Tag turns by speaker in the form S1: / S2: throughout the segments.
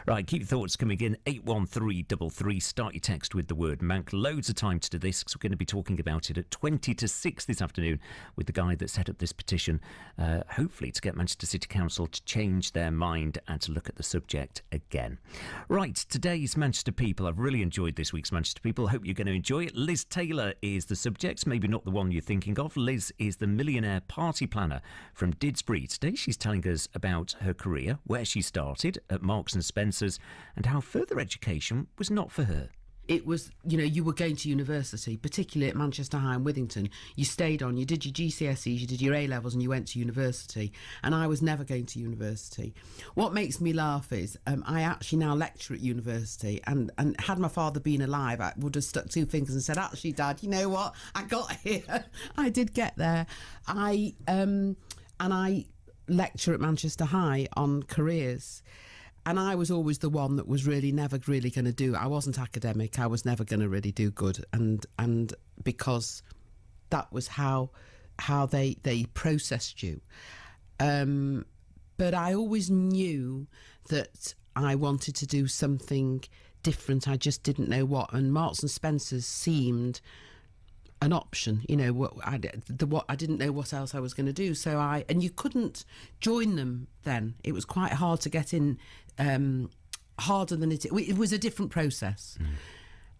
S1: Right, keep your thoughts coming in. 81333. Start your text with the word Manc. Loads of time to do this because we're going to be talking about it at 20 to 6 this afternoon with the guy that set up this petition, hopefully to get Manchester City Council to change their mind and to look at the subject again. Right, today's Manchester People. I've really enjoyed this week's Manchester People. Hope you're going to enjoy it. Liz Taylor is the subject, maybe not the one you're thinking of. Liz is the millionaire party planner from Didsbury. Today she's telling us about her career, where she started at Marks and Spencer's, and how further education was not for her.
S2: It was, you were going to university, particularly at Manchester High and Withington. You stayed on, you did your GCSEs, you did your A-levels and you went to university. And I was never going to university. What makes me laugh is I actually now lecture at university, and had my father been alive, I would have stuck two fingers and said, actually, Dad, you know what? I got here. I did get there. I lecture at Manchester High on careers. And I was always the one that was never really going to do. I wasn't academic. I was never going to really do good, and because that was how they processed you. But I always knew that I wanted to do something different. I just didn't know what. And Marks and Spencer's seemed an option, I didn't know what else I was going to do. So and you couldn't join them then. It was quite hard to get in, harder than it was a different process.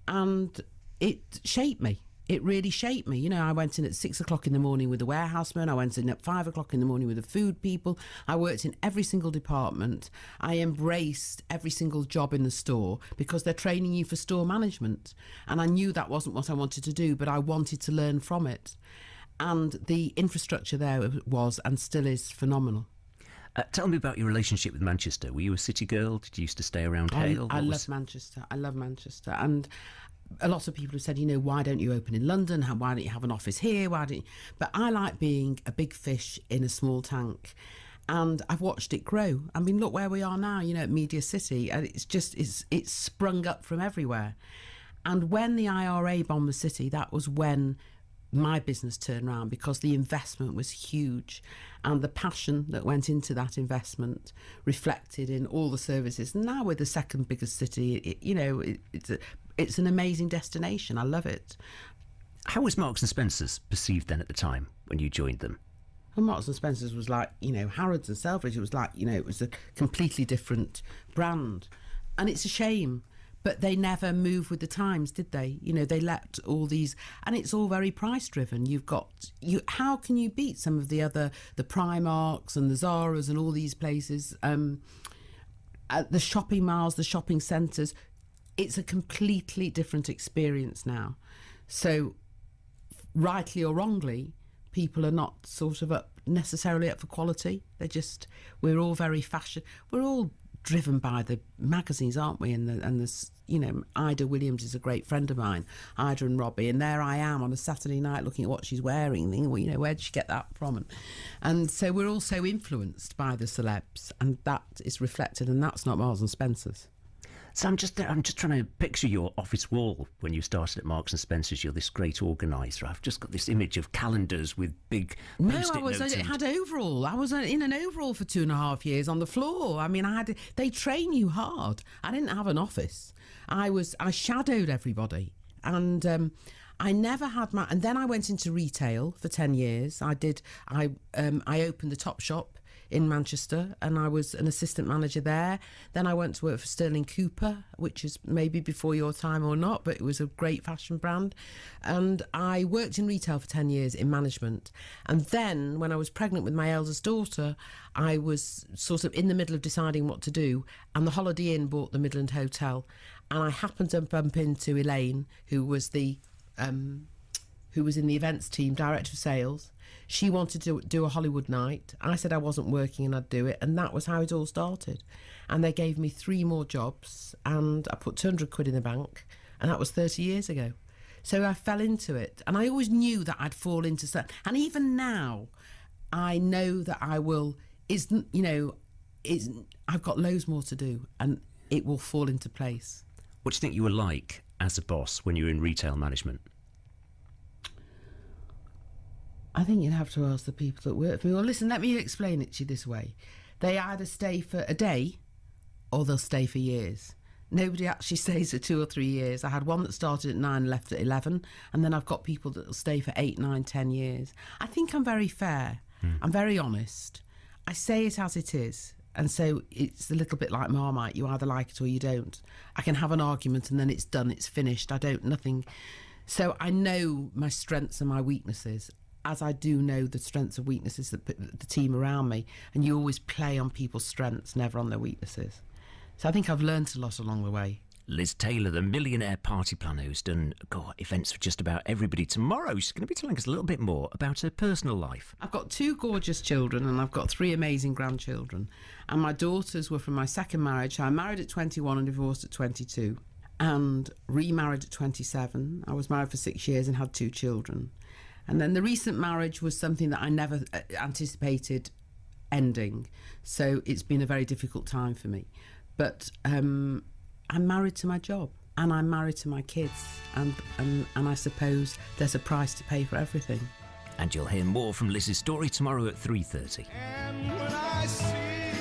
S2: And it shaped me. It really shaped me. I went in at 6 o'clock in the morning with the warehouseman. I went in at 5 o'clock in the morning with the food people. I worked in every single department. I embraced every single job in the store because they're training you for store management. And I knew that wasn't what I wanted to do, but I wanted to learn from it. And the infrastructure there was and still is phenomenal.
S1: Tell me about your relationship with Manchester. Were you a city girl? Did you used to stay around Hale?
S2: I love Manchester. I love Manchester. And a lot of people have said, why don't you open in London? Why don't you have an office here? But I like being a big fish in a small tank. And I've watched it grow. I mean, look where we are now, at Media City. And it's sprung up from everywhere. And when the IRA bombed the city, that was when my business turned around, because the investment was huge and the passion that went into that investment reflected in all the services. And now we're the second biggest city. It's an amazing destination. I love it.
S1: How was Marks and Spencer's perceived then at the time when you joined them?
S2: Well, Marks and Spencer's was like, Harrods and Selfridge. It was like, it was a completely different brand. And it's a shame. But they never moved with the times, did they? They let all these, and it's all very price driven. How can you beat some of the Primarks and the Zaras and all these places? At the shopping malls, the shopping centres, it's a completely different experience now. So, rightly or wrongly, people are not sort of necessarily up for quality. We're all very fashion. We're all driven by the magazines, aren't we? And Ida Williams is a great friend of mine, Ida and Robbie, and there I am on a Saturday night looking at what she's wearing, thinking, well, where did she get that from? And so we're all so influenced by the celebs, and that is reflected, and that's not Marks and Spencer's.
S1: So I'm just trying to picture your office wall when you started at Marks and Spencer's. You're this great organiser. I've just got this image of calendars with big post-it notes.
S2: I had overall. I was in an overall for 2.5 years on the floor. I mean, they train you hard. I didn't have an office. I shadowed everybody, and I never had and then I went into retail for 10 years. I opened the Topshop in Manchester, and I was an assistant manager there. Then I went to work for Sterling Cooper, which is maybe before your time or not, but it was a great fashion brand. And I worked in retail for 10 years in management. And then when I was pregnant with my eldest daughter, I was sort of in the middle of deciding what to do, and the Holiday Inn bought the Midland Hotel, and I happened to bump into Elaine, who was in the events team, director of sales. She wanted to do a Hollywood night. I said I wasn't working and I'd do it, and that was how it all started. And they gave me 3 more jobs, and I put 200 quid in the bank, and that was 30 years ago. So I fell into it, and I always knew that I'd fall into something. And even now, I know that I will. I've got loads more to do, and it will fall into place.
S1: What do you think you were like as a boss when you were in retail management?
S2: I think you'd have to ask the people that work for me. Well, listen, let me explain it to you this way. They either stay for a day or they'll stay for years. Nobody actually stays for 2 or 3 years. I had one that started at 9 and left at 11, and then I've got people that will stay for 8, 9, 10 years. I think I'm very fair. I'm very honest. I say it as it is. And so it's a little bit like Marmite. You either like it or you don't. I can have an argument and then it's done, it's finished. Nothing. So I know my strengths and my weaknesses, as I do know the strengths and weaknesses that the team around me. And you always play on people's strengths, never on their weaknesses. So I think I've learnt a lot along the way.
S1: Liz Taylor, the millionaire party planner who's done events for just about everybody. Tomorrow she's going to be telling us a little bit more about her personal life.
S2: I've got 2 gorgeous children and I've got 3 amazing grandchildren. And my daughters were from my second marriage. I married at 21 and divorced at 22 and remarried at 27. I was married for 6 years and had 2 children. And then the recent marriage was something that I never anticipated ending. So it's been a very difficult time for me. But I'm married to my job and I'm married to my kids and I suppose there's a price to pay for everything.
S1: And you'll hear more from Liz's story tomorrow at 3:30.
S3: And when I see